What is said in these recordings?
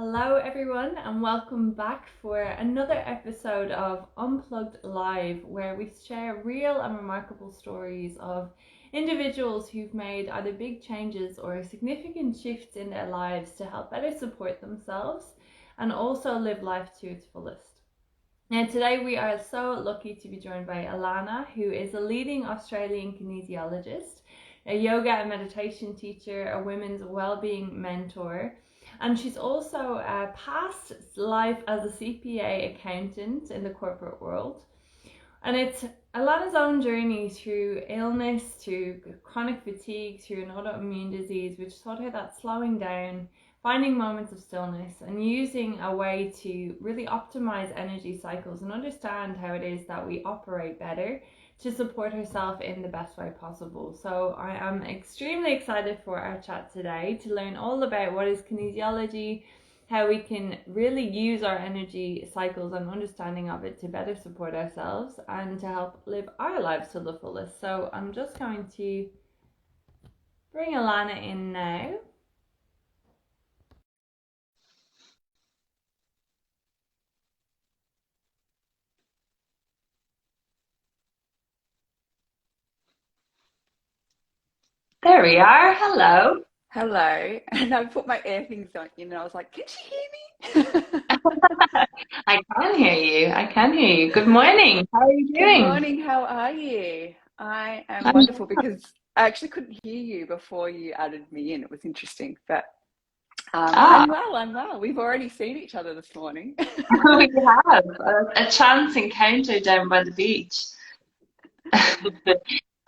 Hello, everyone, and welcome back for another episode of Unplugged Live, where we share real and remarkable stories of individuals who've made either big changes or significant shifts in their lives to help better support themselves and also live life to its fullest. Now, today we are so lucky to be joined by Ilana, who is a leading Australian kinesiologist, a yoga and meditation teacher, a women's well-being mentor, and she's also a past life as a CPA accountant in the corporate world. And it's Ilana's own journey through illness, through chronic fatigue, through an autoimmune disease, which taught her that slowing down, finding moments of stillness, and using a way to really optimize energy cycles and understand how it is that we operate better to support herself in the best way possible. So I am extremely excited for our chat today to learn all about what is kinesiology, how we can really use our energy cycles and understanding of it to better support ourselves and to help live our lives to the fullest. So I'm just going to bring Ilana in now. There we are. Hello. Hello, and I put my ear things on in, and I was like, "Can she hear me?" I can hear you. I can hear you. Good morning. How are you Good doing? morning. How are you? I am wonderful because I actually couldn't hear you before you added me in. It was interesting, but Ah, I'm well. I'm well. We've already seen each other this morning. we have a chance encounter down by the beach.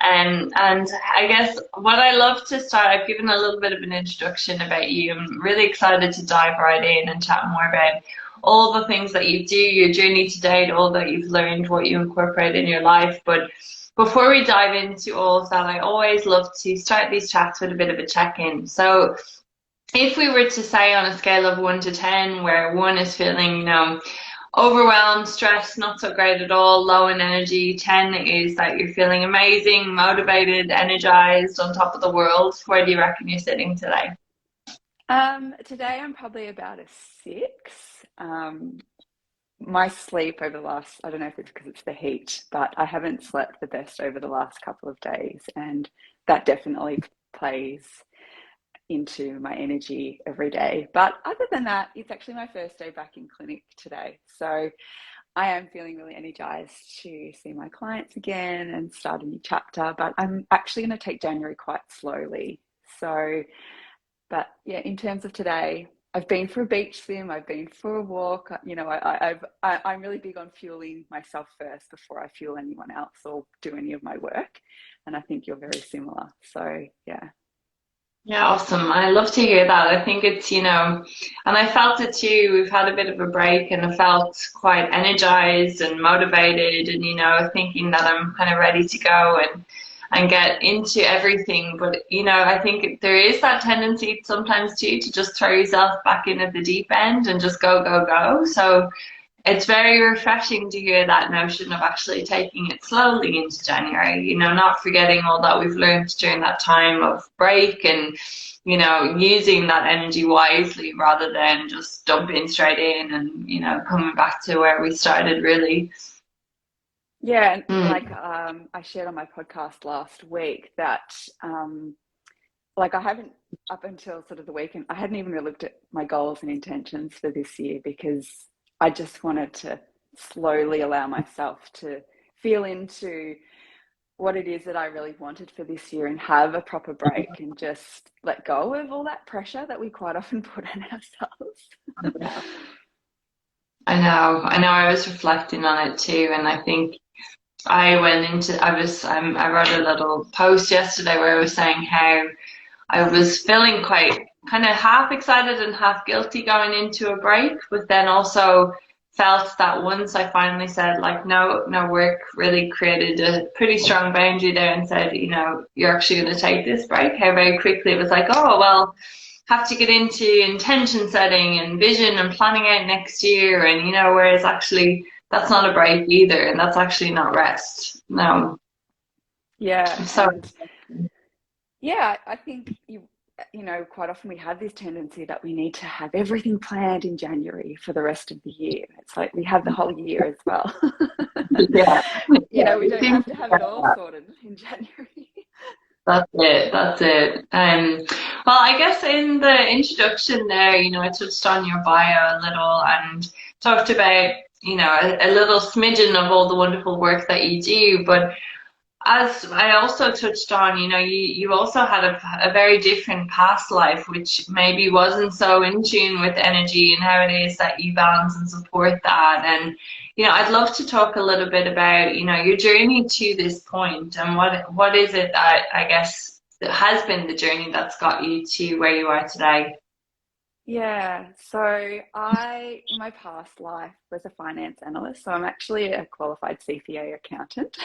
And I guess what I love to start, I've given a little bit of an introduction about you. I'm really excited to dive right in and chat more about all the things that you do, your journey to date, all that you've learned, what you incorporate in your life. But before we dive into all of that, I always love to start these chats with a bit of a check-in. So if we were to say on a scale of 1 to 10, where 1 is feeling, overwhelmed, stressed, not so great at all, low in energy, 10 is that you're feeling amazing, motivated, energized, on top of the world, where do you reckon you're sitting today? Today I'm probably about a 6. My sleep over the last, I don't know if it's because it's the heat, but I haven't slept the best over the last couple of days, and that definitely plays into my energy every day. But other than that, it's actually my first day back in clinic today. So I am feeling really energized to see my clients again and start a new chapter. But I'm actually going to take January quite slowly. So, but yeah, in terms of today, I've been for a beach swim, I've been for a walk. I'm really big on fueling myself first before I fuel anyone else or do any of my work. And I think you're very similar. So, yeah. Yeah, awesome. I love to hear that. I think it's, and I felt it too. We've had a bit of a break and I felt quite energized and motivated and, thinking that I'm kind of ready to go and get into everything. But, I think there is that tendency sometimes too to just throw yourself back in at the deep end and just go, go, go. So it's very refreshing to hear that notion of actually taking it slowly into January, not forgetting all that we've learned during that time of break and, using that energy wisely rather than just dumping straight in and, coming back to where we started really. Yeah, and Mm. I shared on my podcast last week that like I haven't up until sort of the weekend, I hadn't even really looked at my goals and intentions for this year because I just wanted to slowly allow myself to feel into what it is that I really wanted for this year and have a proper break and just let go of all that pressure that we quite often put on ourselves. I was reflecting on it too, and I think I wrote a little post yesterday where I was saying how I was feeling quite kind of half excited and half guilty going into a break, but then also felt that once I finally said like no, no work, really created a pretty strong boundary there and said, you're actually going to take this break. How very quickly it was like, oh, well, have to get into intention setting and vision and planning out next year. And, whereas actually that's not a break either. And that's actually not rest. No. Yeah, So, and yeah, I think you know, quite often we have this tendency that we need to have everything planned in January for the rest of the year. It's like we have the whole year as well. Yeah. You Yeah, know, we it don't seems have to have like it all that. sorted in January. That's it. That's it. Well, I guess in the introduction there, I touched on your bio a little and talked about, a little smidgen of all the wonderful work that you do. But as I also touched on, you also had a very different past life, which maybe wasn't so in tune with energy and how it is that you balance and support that. And, I'd love to talk a little bit about, your journey to this point and what is it that I guess that has been the journey that's got you to where you are today. Yeah, so I, in my past life, was a finance analyst. So I'm actually a qualified CPA accountant.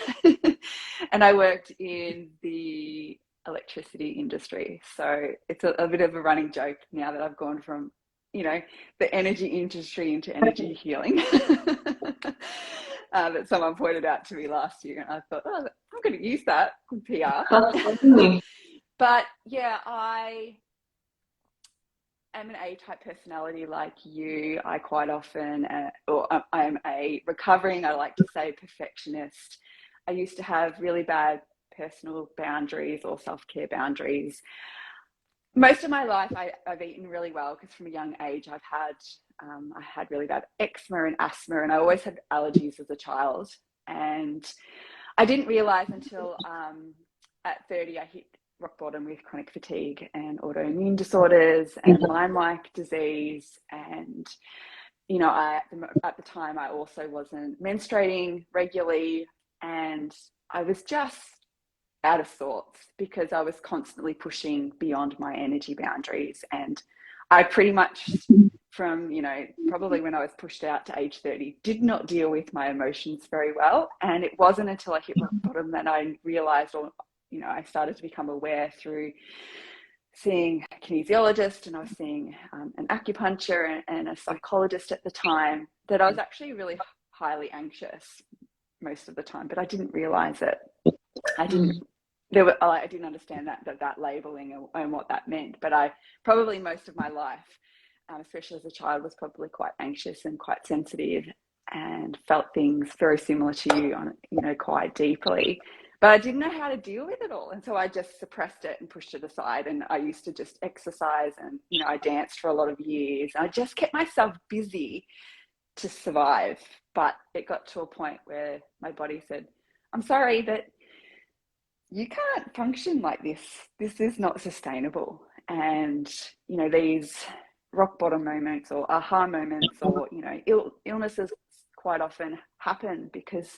And I worked in the electricity industry. So it's a bit of a running joke now that I've gone from, the energy industry into energy healing. That someone pointed out to me last year. And I thought, oh, I'm going to use that. Good That's PR. funny. But yeah, I'm an A-type personality like you. I quite often, or I'm a recovering, I like to say, perfectionist. I used to have really bad personal boundaries or self-care boundaries. Most of my life, I've eaten really well because from a young age, I had really bad eczema and asthma, and I always had allergies as a child. And I didn't realize until at 30, I hit rock bottom with chronic fatigue and autoimmune disorders and Lyme-like disease. And, at the time, I also wasn't menstruating regularly. And I was just out of sorts because I was constantly pushing beyond my energy boundaries. And I pretty much, from, probably when I was pushed out to age 30, did not deal with my emotions very well. And it wasn't until I hit rock bottom that I realized, or, I started to become aware through seeing a kinesiologist, and I was seeing an acupuncture and a psychologist at the time, that I was actually really highly anxious most of the time, but I didn't realize it. I didn't I didn't understand that labeling and what that meant. But I probably most of my life, especially as a child, was probably quite anxious and quite sensitive, and felt things very similar to you quite deeply. But I didn't know how to deal with it all, and so I just suppressed it and pushed it aside. And I used to just exercise, and I danced for a lot of years. I just kept myself busy to survive. But it got to a point where my body said, "I'm sorry, but you can't function like this. This is not sustainable." And, these rock bottom moments or aha moments, or, illnesses quite often happen because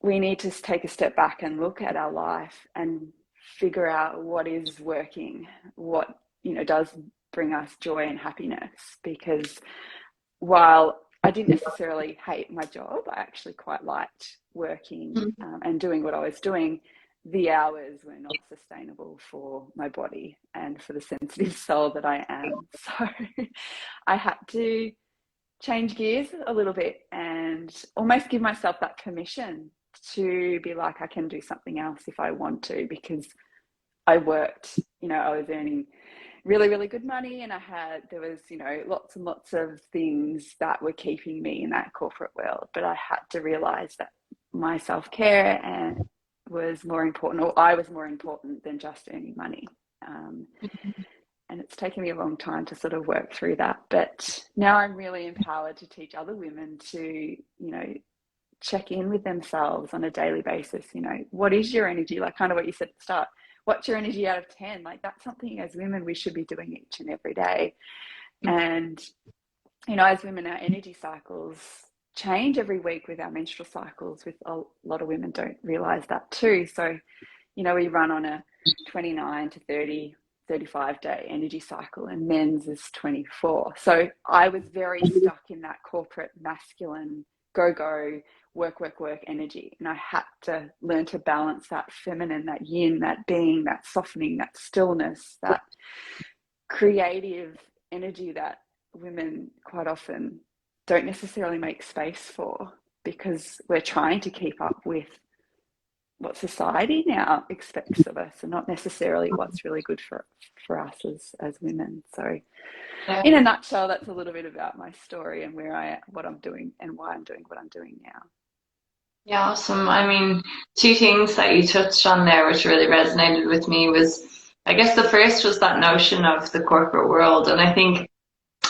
we need to take a step back and look at our life and figure out what is working, what, does bring us joy and happiness. Because while I didn't necessarily hate my job, I actually quite liked working and doing what I was doing. The hours were not sustainable for my body and for the sensitive soul that I am. So I had to change gears a little bit and almost give myself that permission to be like, I can do something else if I want to, because I worked, I was earning really, really good money, and there was, lots and lots of things that were keeping me in that corporate world. But I had to realize that my self-care was more important, or I was more important than just earning money. And it's taken me a long time to sort of work through that. But now I'm really empowered to teach other women to, check in with themselves on a daily basis. What is your energy? Like kind of what you said at the start. What's your energy out of 10? Like that's something as women we should be doing each and every day. And, as women, our energy cycles change every week with our menstrual cycles. With a lot of women don't realize that too. So, we run on a 29 to 30, 35-day energy cycle, and men's is 24. So I was very stuck in that corporate masculine go work energy, and I had to learn to balance that feminine, that yin, that being, that softening, that stillness, that creative energy that women quite often don't necessarily make space for, because we're trying to keep up with what society now expects of us, and not necessarily what's really good for us as women. So Yeah. in a nutshell, that's a little bit about my story and what I'm doing and why I'm doing what I'm doing now. Yeah, awesome. I mean, two things that you touched on there which really resonated with me was, I guess the first was that notion of the corporate world. And I think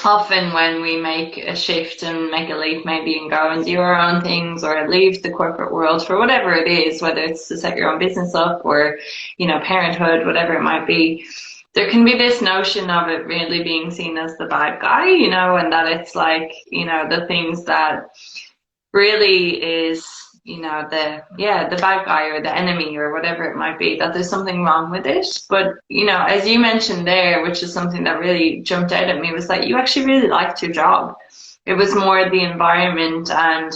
often when we make a shift and make a leap maybe and go and do our own things or leave the corporate world for whatever it is, whether it's to set your own business up or, you know, parenthood, whatever it might be, there can be this notion of it really being seen as the bad guy, you know, and that it's like, you know, the things that really is, you know, the bad guy or the enemy or whatever it might be, that there's something wrong with it. But, you know, as you mentioned there, which is something that really jumped out at me, was that you actually really liked your job. It was more the environment and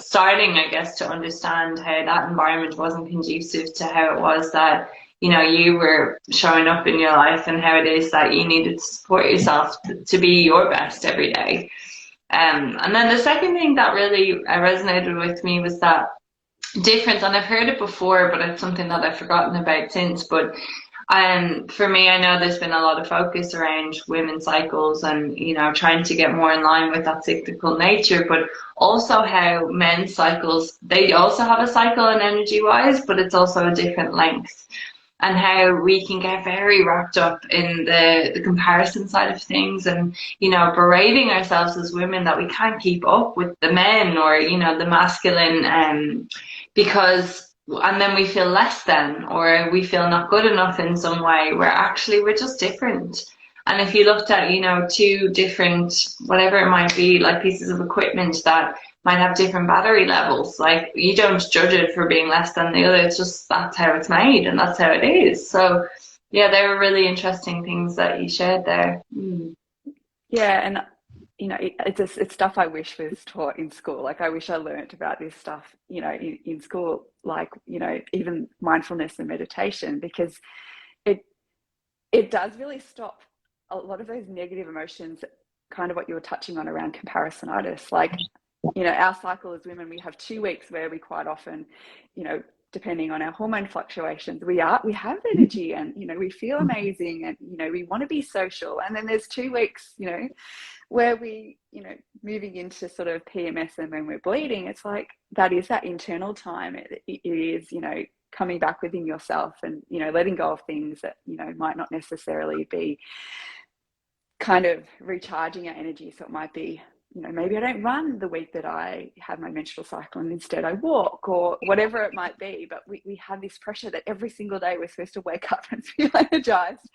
starting, I guess, to understand how that environment wasn't conducive to how it was that, you know, you were showing up in your life, and how it is that you needed to support yourself to be your best every day. And then the second thing that really resonated with me was that difference, and I've heard it before, but it's something that I've forgotten about since. But for me, I know there's been a lot of focus around women's cycles and, you know, trying to get more in line with that cyclical nature, but also how men's cycles, they also have a cycle and energy wise, but it's also a different length. And how we can get very wrapped up in the comparison side of things, and, you know, berating ourselves as women that we can't keep up with the men or, you know, the masculine, because, and then we feel less than, or we feel not good enough in some way, where actually we're just different. And if you looked at, you know, two different, whatever it might be, like pieces of equipment that might have different battery levels, like, you don't judge it for being less than the other. It's just, that's how it's made and that's how it is. So yeah, they were really interesting things that you shared there. Yeah, and you know, it's stuff I wish was taught in school. Like, I wish I learned about this stuff, you know, in school, like, you know, even mindfulness and meditation, because it does really stop a lot of those negative emotions, kind of what you were touching on around comparisonitis. Like, you know, our cycle as women, we have 2 weeks where we quite often, you know, depending on our hormone fluctuations, we have energy, and, you know, we feel amazing, and, you know, we want to be social. And then there's 2 weeks, you know, where we, you know, moving into sort of PMS, and when we're bleeding, it's like, that is that internal time. It is, you know, coming back within yourself, and, you know, letting go of things that, you know, might not necessarily be kind of recharging our energy. So it might be, you know, maybe I don't run the week that I have my menstrual cycle, and instead I walk, or whatever it might be. But we have this pressure that every single day we're supposed to wake up and feel energized.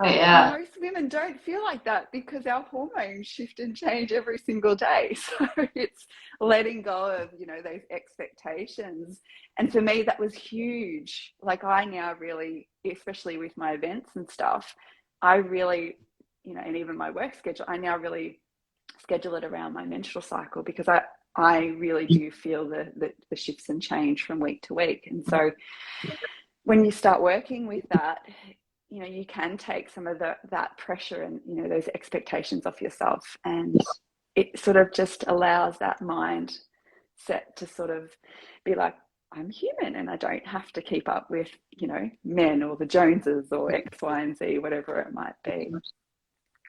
Oh, yeah. Most women don't feel like that, because our hormones shift and change every single day. So it's letting go of, you know, those expectations. And for me, that was huge. Like, I now really, especially with my events and stuff, I really, you know, and even my work schedule, I now really schedule it around my menstrual cycle, because I really do feel the shifts and change from week to week. And so when you start working with that, you know, you can take some of that pressure and, you know, those expectations off yourself, and it sort of just allows that mind set to sort of be like, I'm human, and I don't have to keep up with, you know, men or the Joneses or X, Y, and Z, whatever it might be.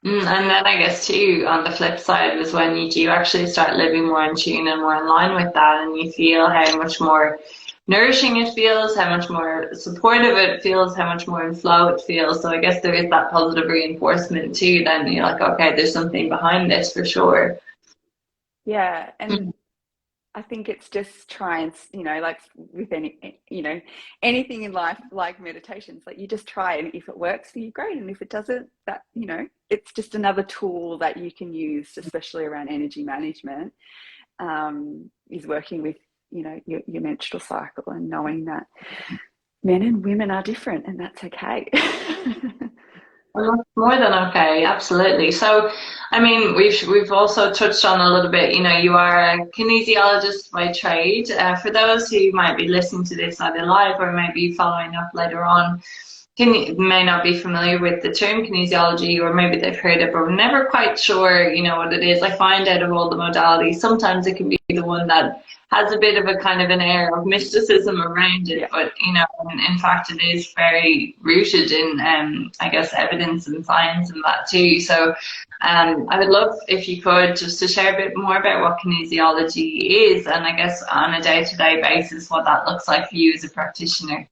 And then I guess too, on the flip side, is when you do actually start living more in tune and more in line with that, and you feel how much more nourishing it feels, how much more supportive it feels, how much more in flow it feels. So I guess there is that positive reinforcement too. Then you're like, okay, there's something behind this for sure. Yeah, and I think it's just trying, you know, like with any, you know, anything in life, like meditations, like you just try, and if it works for you, great. And if it doesn't, that, you know, it's just another tool that you can use, especially around energy management, is working with, you know, your menstrual cycle, and knowing that men and women are different, and that's okay. Well, more than okay, absolutely. So, I mean, we've also touched on a little bit, you know, you are a kinesiologist by trade. For those who might be listening to this either live or might be following up later on, may not be familiar with the term kinesiology, or maybe they've heard it, but we're never quite sure, what it is. I find out of all the modalities, sometimes it can be the one that has a bit of a kind of an air of mysticism around it, but in fact, it is very rooted in, I guess, evidence and science and that too. So, I would love if you could just to share a bit more about what kinesiology is, and I guess on a day-to-day basis, what that looks like for you as a practitioner.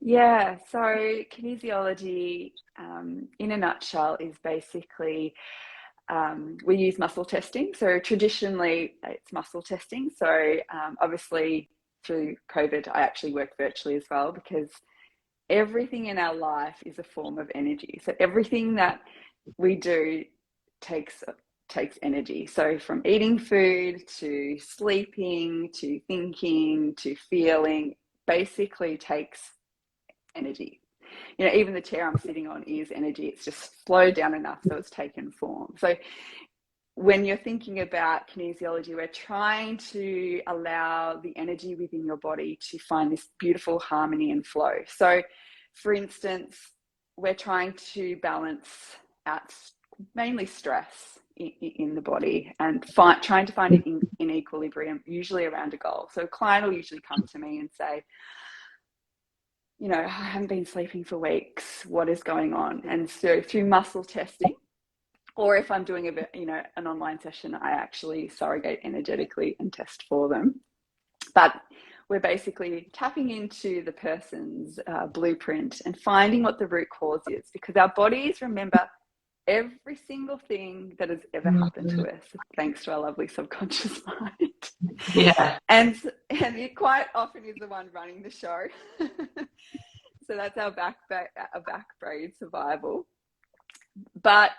Yeah, so kinesiology, in a nutshell, is basically we use muscle testing. So traditionally, it's muscle testing. So obviously, through COVID, I actually work virtually as well, because everything in our life is a form of energy. So everything that we do takes energy. So from eating food to sleeping to thinking to feeling, basically takes energy. Even the chair I'm sitting on is energy. It's just slowed down enough so it's taken form. So when you're thinking about kinesiology, we're trying to allow the energy within your body to find this beautiful harmony and flow. So for instance, we're trying to balance out mainly stress in the body, and trying to find it in equilibrium, usually around a goal. So a client will usually come to me and say, I haven't been sleeping for weeks. What is going on? And so through muscle testing, or if I'm doing an online session, I actually surrogate energetically and test for them. But we're basically tapping into the person's blueprint and finding what the root cause is, because our bodies remember every single thing that has ever happened to us, thanks to our lovely subconscious mind. Yeah. And it quite often is the one running the show. So that's our back brain survival. But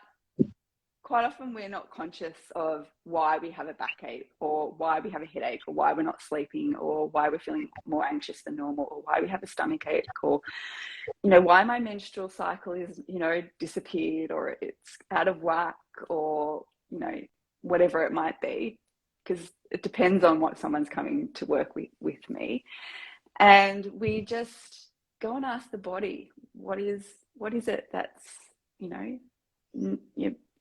quite often we're not conscious of why we have a backache, or why we have a headache, or why we're not sleeping, or why we're feeling more anxious than normal, or why we have a stomach ache, or why my menstrual cycle is disappeared, or it's out of whack, or whatever it might be, because it depends on what someone's coming to work with me. And we just go and ask the body, what is it that's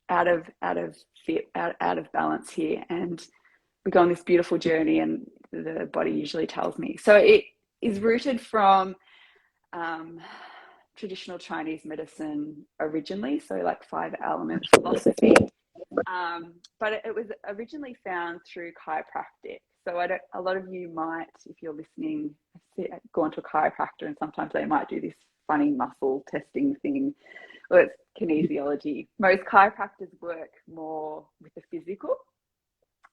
out of balance here? And we go on this beautiful journey, and the body usually tells me. So it is rooted from traditional Chinese medicine originally, so like 5 element philosophy, but it was originally found through chiropractic. So a lot of you might, if you're listening, go onto a chiropractor, and sometimes they might do this funny muscle testing thing. Well, it's kinesiology. Most chiropractors work more with the physical.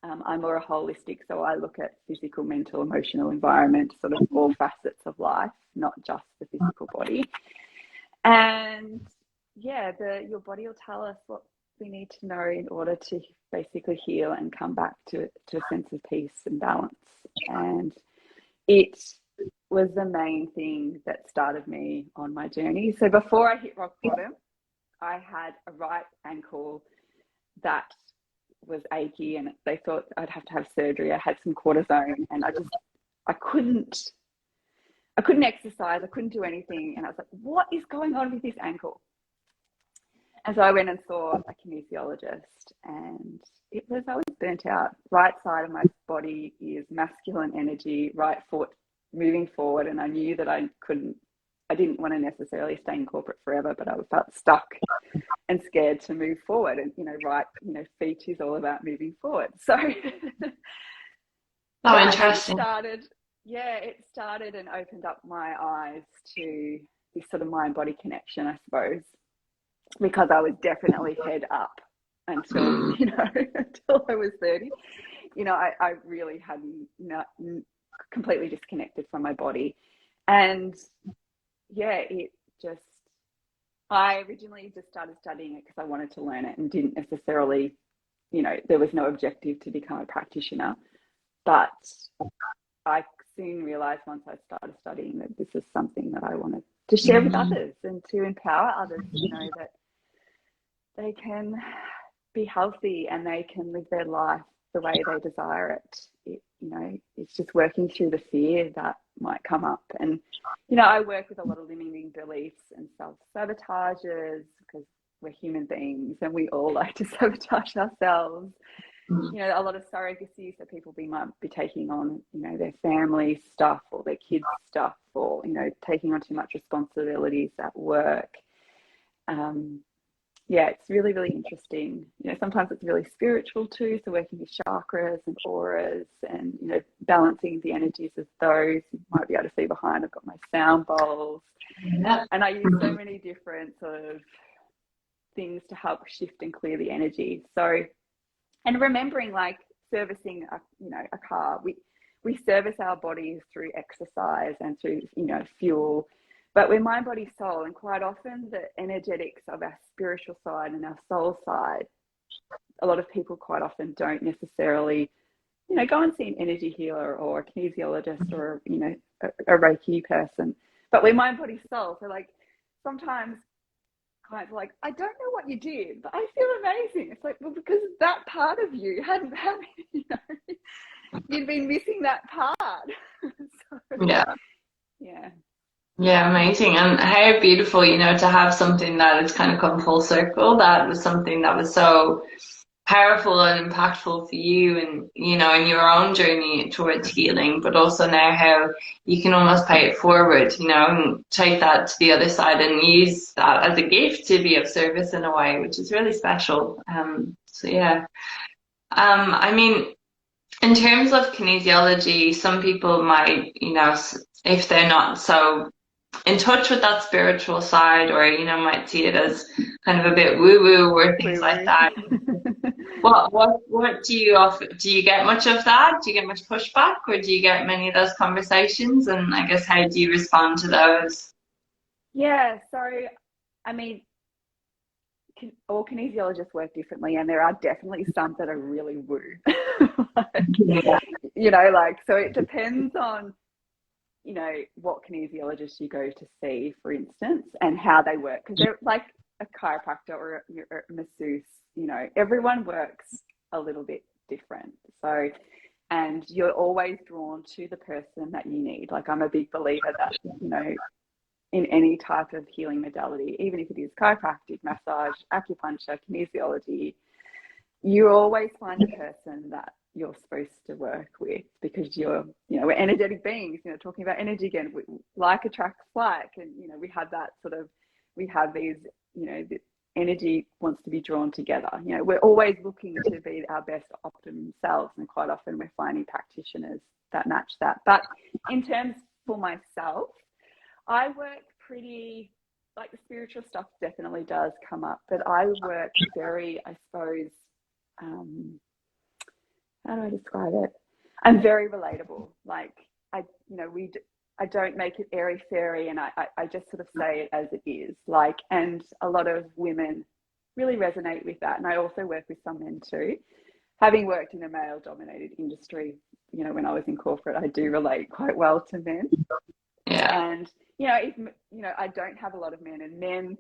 I'm more a holistic, so I look at physical, mental, emotional, environment, sort of all facets of life, not just the physical body. And yeah, your body will tell us what we need to know in order to basically heal and come back to a sense of peace and balance. And it was the main thing that started me on my journey. So before I hit rock bottom, I had a right ankle that was achy, and they thought I'd have to have surgery. I had some cortisone, and I couldn't exercise. I couldn't do anything. And I was like, what is going on with this ankle? And so I went and saw a kinesiologist, and I was burnt out. Right side of my body is masculine energy, right foot moving forward. And I knew that I didn't want to necessarily stay in corporate forever, but I felt stuck and scared to move forward. And, feet is all about moving forward. So interesting. It started and opened up my eyes to this sort of mind-body connection, I suppose, because I was definitely head up until, until I was 30. I really hadn't completely disconnected from my body. And I originally just started studying it because I wanted to learn it, and didn't necessarily, there was no objective to become a practitioner. But I soon realized, once I started studying, that this is something that I wanted to share with others, and to empower others, that they can be healthy and they can live their life the way they desire it. It's just working through the fear that might come up. And, you know, I work with a lot of limiting beliefs and self-sabotages because we're human beings and we all like to sabotage ourselves. You know, a lot of surrogacy, so people might be taking on, you know, their family stuff or their kids stuff, or, you know, taking on too much responsibilities at work. Yeah, it's really, really interesting. You know, sometimes it's really spiritual too, so working with chakras and auras and, you know, balancing the energies of those. You might be able to see behind, I've got my sound bowls. Yeah. And I use so many different sort of things to help shift and clear the energy. So, and remembering, like, servicing a car, we service our bodies through exercise and through, you know, fuel, but we're mind, body, soul, and quite often the energetics of our spiritual side and our soul side, a lot of people quite often don't necessarily, you know, go and see an energy healer or a kinesiologist or, you know, a Reiki person, but we're mind, body, soul. So, like, sometimes clients are like, I don't know what you did, but I feel amazing. It's like, well, because that part of you hadn't, you know, you'd been missing that part. So, yeah, amazing. And how beautiful, you know, to have something that has kind of come full circle. That was something that was so powerful and impactful for you, and, you know, in your own journey towards healing, but also now how you can almost pay it forward, you know, and take that to the other side and use that as a gift to be of service in a way, which is really special. So yeah. I mean, in terms of kinesiology, some people might, you know, if they're not so in touch with that spiritual side, or, you know, might see it as kind of a bit woo-woo or things like that. What do you offer? Do you get much of that? Do you get much pushback, or do you get many of those conversations? And I guess, how do you respond to those? Yeah, so, I mean, all kinesiologists work differently, and there are definitely some that are really woo. Like, Yeah. you know, like, so it depends on, you know, what kinesiologist you go to see, for instance, and how they work. Because they're like a chiropractor or a masseuse, you know, everyone works a little bit different. So, and you're always drawn to the person that you need. Like, I'm a big believer that, you know, in any type of healing modality, even if it is chiropractic, massage, acupuncture, kinesiology, you always find a person that you're supposed to work with, because you're, you know, we're energetic beings, you know, talking about energy again, like attracts like, and, you know, we have that sort of, we have these, you know, the energy wants to be drawn together. You know, we're always looking to be our best optimum selves, and quite often we're finding practitioners that match that. But in terms for myself, I work pretty, like, the spiritual stuff definitely does come up, but I work very, I suppose, how do I describe it? I'm very relatable. Like, I don't make it airy fairy, and I just sort of say it as it is. Like, and a lot of women really resonate with that. And I also work with some men too. Having worked in a male dominated industry, you know, when I was in corporate, I do relate quite well to men. Yeah. And, you know, if, you know, I don't have a lot of men, and men,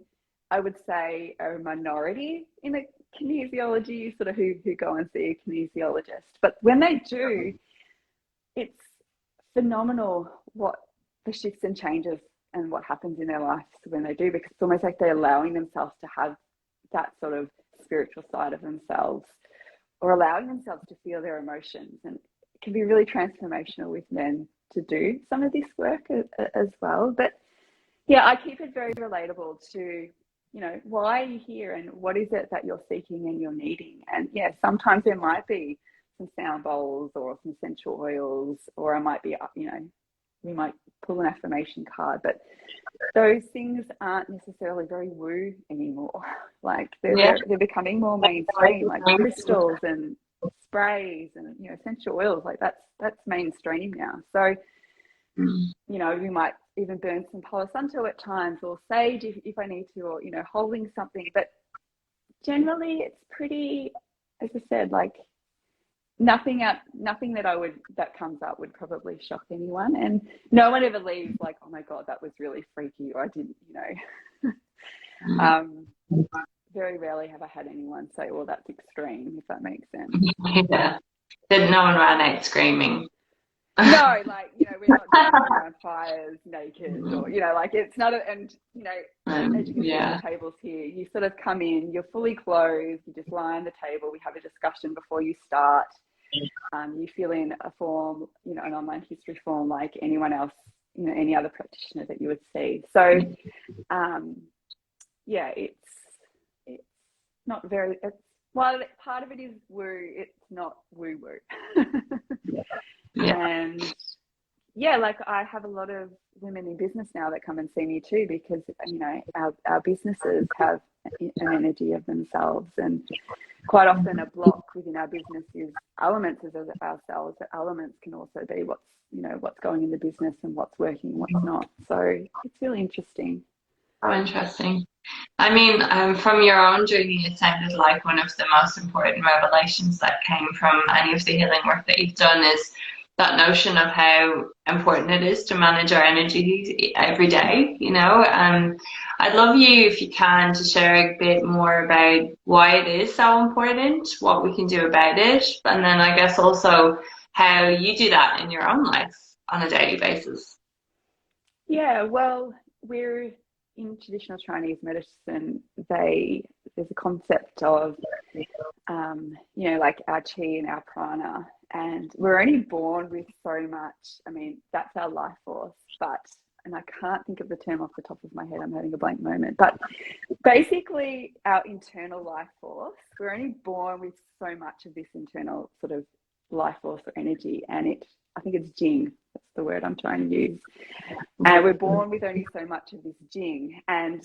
I would say, are a minority in the kinesiology, sort of who go and see a kinesiologist. But when they do, it's phenomenal what the shifts and changes and what happens in their lives when they do, because it's almost like they're allowing themselves to have that sort of spiritual side of themselves, or allowing themselves to feel their emotions. And it can be really transformational with men to do some of this work as well. But yeah, I keep it very relatable to, you know, why are you here and what is it that you're seeking and you're needing? And yeah, sometimes there might be some sound bowls or some essential oils, or I might be, you know, we might pull an affirmation card, but those things aren't necessarily very woo anymore. Like, they're becoming more mainstream, like crystals and sprays and, you know, essential oils, like that's mainstream now. So, you know, we might even burn some Palo Santo at times, or sage if I need to, or, you know, holding something. But generally it's pretty, as I said, like, nothing that comes up would probably shock anyone, and no one ever leaves like, oh my god, that was really freaky, or I didn't, you know. Very rarely have I had anyone say, well, that's extreme, if that makes sense. Yeah. That no one ran out screaming. No, like, we're not dancing around fires naked, or, like, it's not, and, as you can see on the tables here, you sort of come in, you're fully clothed, you just lie on the table, we have a discussion before you start. You fill in a form, an online history form like anyone else, any other practitioner that you would see. So, it's not very, while part of it is woo, it's not woo-woo. And like, I have a lot of women in business now that come and see me too, because our businesses have an energy of themselves, and quite often a block within our business is elements of ourselves. But elements can also be what's going in the business and what's working and what's not. So it's really interesting. Oh, interesting. I mean, from your own journey, it sounded like one of the most important revelations that came from any of the healing work that you've done is that notion of how important it is to manage our energy every day, I'd love you, if you can, to share a bit more about why it is so important, what we can do about it, and then I guess also how you do that in your own life on a daily basis. Yeah, well, we're in traditional Chinese medicine, there's a concept of, like our chi and our prana, and we're only born with so much. I mean, that's our life force, and I can't think of the term off the top of my head, I'm having a blank moment, but basically our internal life force, we're only born with so much of this internal sort of life force or energy, and I think it's jing, that's the word I'm trying to use. And we're born with only so much of this jing, and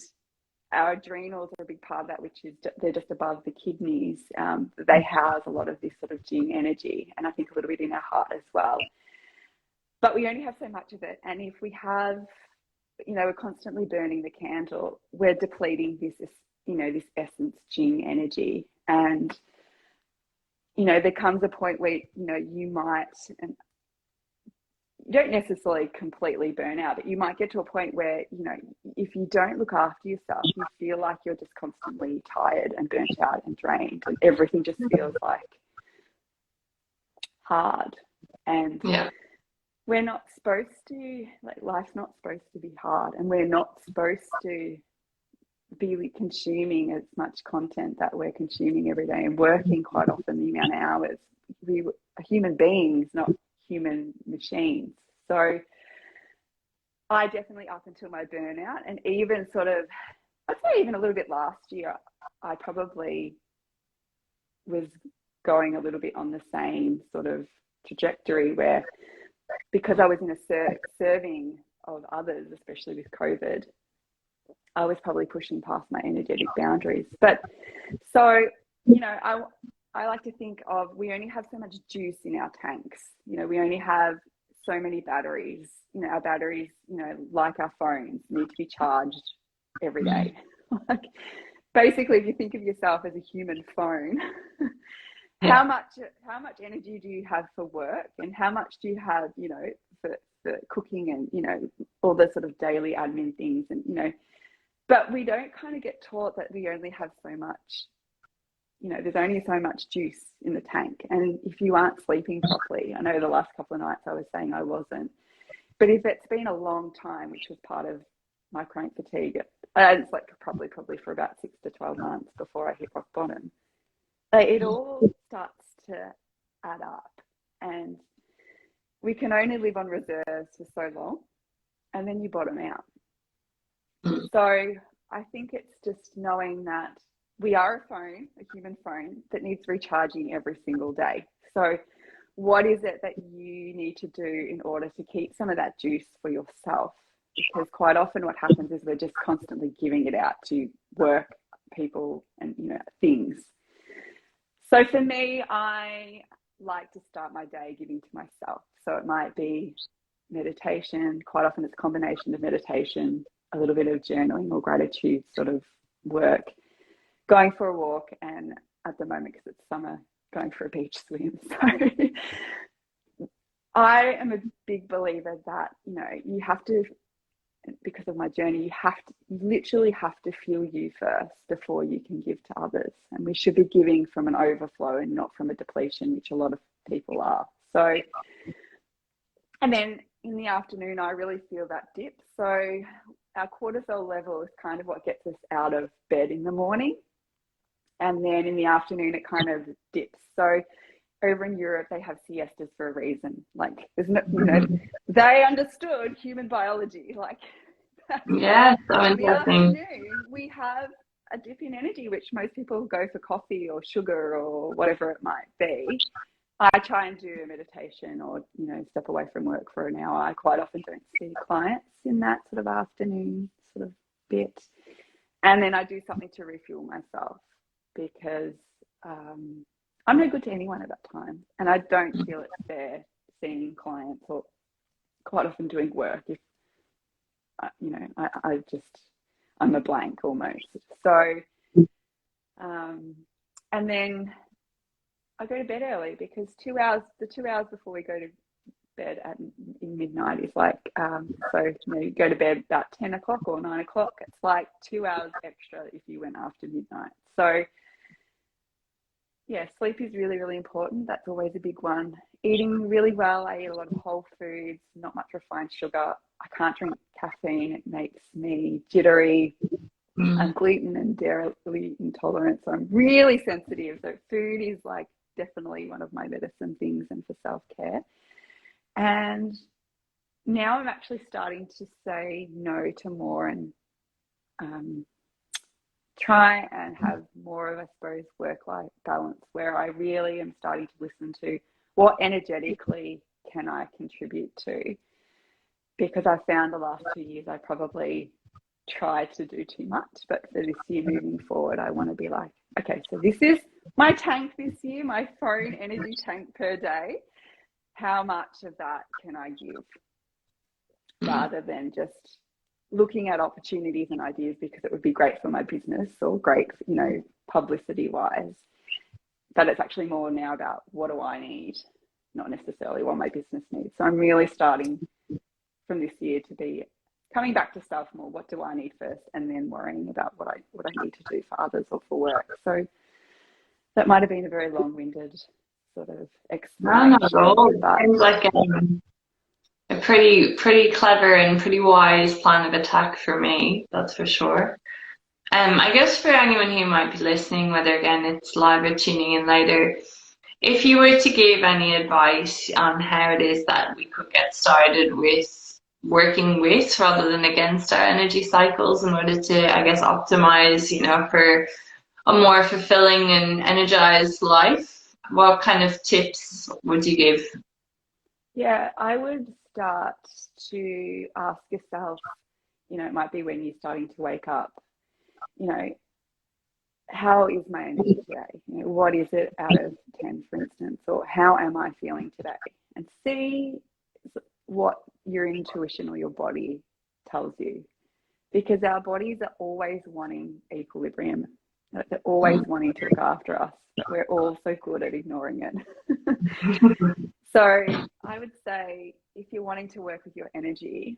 our adrenals are a big part of that, which is they're just above the kidneys. They house a lot of this sort of jing energy, and I think a little bit in our heart as well. But we only have so much of it, and if we have, we're constantly burning the candle, we're depleting this essence jing energy. And there comes a point where you might, and you don't necessarily completely burn out, but you might get to a point where, if you don't look after yourself, you feel like you're just constantly tired and burnt out and drained, and everything just feels like hard. And we're not supposed to, like, life's not supposed to be hard, and we're not supposed to be consuming as much content that we're consuming every day and working quite often the amount of hours. We are human beings, not human machines. So I definitely, up until my burnout, and even sort of, I'd say even a little bit last year, I probably was going a little bit on the same sort of trajectory, where, because I was in a serving of others, especially with COVID, I was probably pushing past my energetic boundaries. But so, I like to think of, we only have so much juice in our tanks. We only have so many batteries. Our batteries, like our phones, need to be charged every day. Like, basically, if you think of yourself as a human phone, how much energy do you have for work, and how much do you have, for cooking and, all the sort of daily admin things, and, but we don't kind of get taught that we only have so much. There's only so much juice in the tank. And if you aren't sleeping properly, I know the last couple of nights I was saying I wasn't, but if it's been a long time, which was part of my chronic fatigue, it's like probably for about 6 to 12 months before I hit rock bottom, it all starts to add up. And we can only live on reserves for so long, and then you bottom out. So I think it's just knowing that we are a phone, a human phone, that needs recharging every single day. So what is it that you need to do in order to keep some of that juice for yourself? Because quite often what happens is we're just constantly giving it out to work, people, and things. So for me, I like to start my day giving to myself. So it might be meditation. Quite often it's a combination of meditation, a little bit of journaling or gratitude sort of work, going for a walk, and at the moment, because it's summer, going for a beach swim. So I am a big believer that, you have to, because of my journey, you literally have to feel you first before you can give to others. And we should be giving from an overflow and not from a depletion, which a lot of people are. So And then in the afternoon, I really feel that dip. So our cortisol level is kind of what gets us out of bed in the morning. And then in the afternoon, it kind of dips. So over in Europe, they have siestas for a reason. Like, there's no, they understood human biology. Like, Yeah, so in the interesting. afternoon, we have a dip in energy, which most people go for coffee or sugar or whatever it might be. I try and do a meditation or, step away from work for an hour. I quite often don't see clients in that sort of afternoon sort of bit. And then I do something to refuel myself because I'm no good to anyone at that time. And I don't feel it's fair seeing clients or quite often doing work if, I'm a blank almost. So, and then I go to bed early because the 2 hours before we go to bed in midnight is like, you go to bed about 10 o'clock or 9 o'clock. It's like 2 hours extra if you went after midnight. So yeah, sleep is really, really important. That's always a big one. Eating really well. I eat a lot of whole foods, not much refined sugar. I can't drink caffeine. It makes me jittery. I'm gluten and dairy intolerant, so I'm really sensitive. So food is like definitely one of my medicine things and for self-care. And now I'm actually starting to say no to more and try and have more of, I suppose, work-life balance where I really am starting to listen to what energetically can I contribute to, because I found the last 2 years I probably tried to do too much, but for this year moving forward, I want to be like, okay, so this is my tank this year, my phone energy tank per day. How much of that can I give, rather than just looking at opportunities and ideas because it would be great for my business or great, publicity wise. But it's actually more now about what do I need, not necessarily what my business needs. So I'm really starting from this year to be coming back to stuff more. What do I need first, and then worrying about what I need to do for others or for work. So that might have been a very long-winded sort of explanation. No, not at all. It seems like a pretty clever and pretty wise plan of attack for me, that's for sure. I guess for anyone who might be listening, whether again it's live or tuning in later, if you were to give any advice on how it is that we could get started with working with rather than against our energy cycles in order to, I guess, optimize, for a more fulfilling and energized life, what kind of tips would you give? Yeah, I would start to ask yourself, it might be when you're starting to wake up, how is my energy today? What is it out of 10, for instance, or how am I feeling today? And see what your intuition or your body tells you, because our bodies are always wanting equilibrium. They're always wanting to look after us, but we're all so good at ignoring it. So I would say, if you're wanting to work with your energy,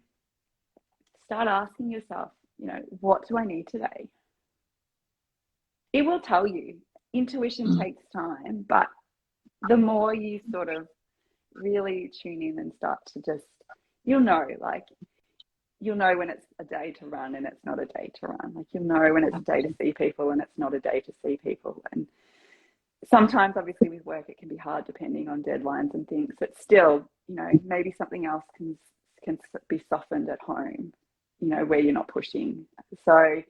start asking yourself, what do I need today? It will tell you. Intuition takes time, but the more you sort of really tune in and start to just, you'll know when it's a day to run and it's not a day to run. Like, you'll know when it's a day to see people and it's not a day to see people. And sometimes, obviously, with work, it can be hard depending on deadlines and things, but still, maybe something else can be softened at home, where you're not pushing. So,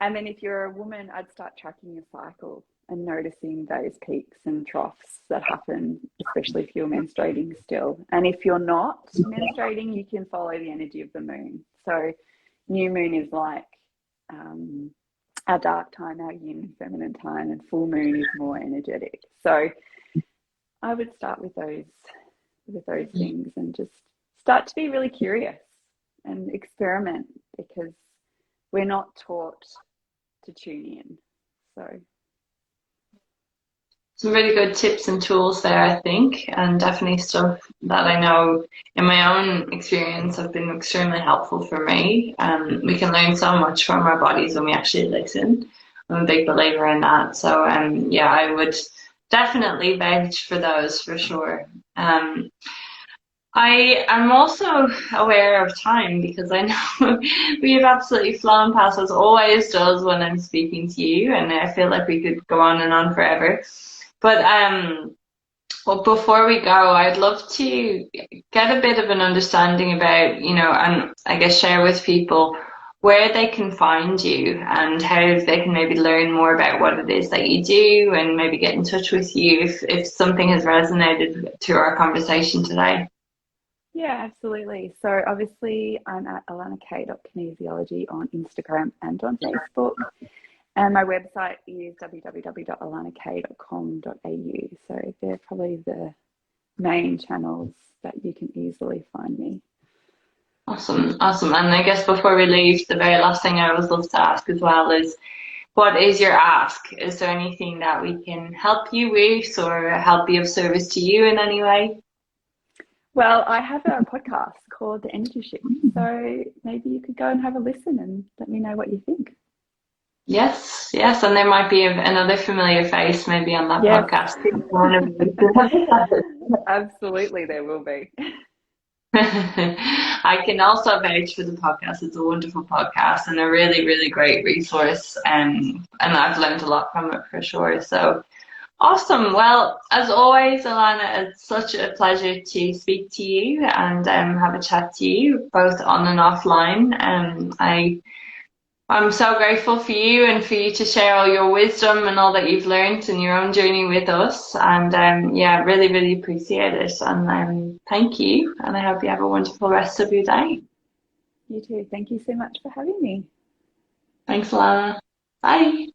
and then if you're a woman, I'd start tracking your cycle and noticing those peaks and troughs that happen, especially if you're menstruating still. And if you're not menstruating, you can follow the energy of the moon. So new moon is like our dark time, our yin feminine time, and full moon is more energetic. So I would start with those things and just start to be really curious and experiment, because we're not taught to tune in. So some really good tips and tools there, I think, and definitely stuff that I know in my own experience have been extremely helpful for me. We can learn so much from our bodies when we actually listen. I'm a big believer in that. So yeah, I would definitely vouch for those for sure. I am also aware of time because I know we have absolutely flown past, as always does when I'm speaking to you, and I feel like we could go on and on forever. But well, before we go, I'd love to get a bit of an understanding about, and I guess share with people where they can find you and how they can maybe learn more about what it is that you do and maybe get in touch with you if something has resonated through our conversation today. Yeah, absolutely. So obviously I'm at ilana.k.kinesiology on Instagram and on Facebook. And my website is www.ilanak.com.au. So they're probably the main channels that you can easily find me. Awesome, awesome. And I guess before we leave, the very last thing I always love to ask as well is, what is your ask? Is there anything that we can help you with or help be of service to you in any way? Well, I have a podcast called The Energy Shift. So maybe you could go and have a listen and let me know what you think. Yes, yes, and there might be another familiar face maybe on that Yes. podcast. Absolutely, there will be. I can also vouch for the podcast. It's a wonderful podcast and a really, really great resource. And I've learned a lot from it for sure. So awesome. Well, as always, Ilana, it's such a pleasure to speak to you and have a chat to you, both on and offline. I'm so grateful for you and for you to share all your wisdom and all that you've learned in your own journey with us. And yeah, really, really appreciate it. And thank you. And I hope you have a wonderful rest of your day. You too. Thank you so much for having me. Thanks, Ilana. Bye.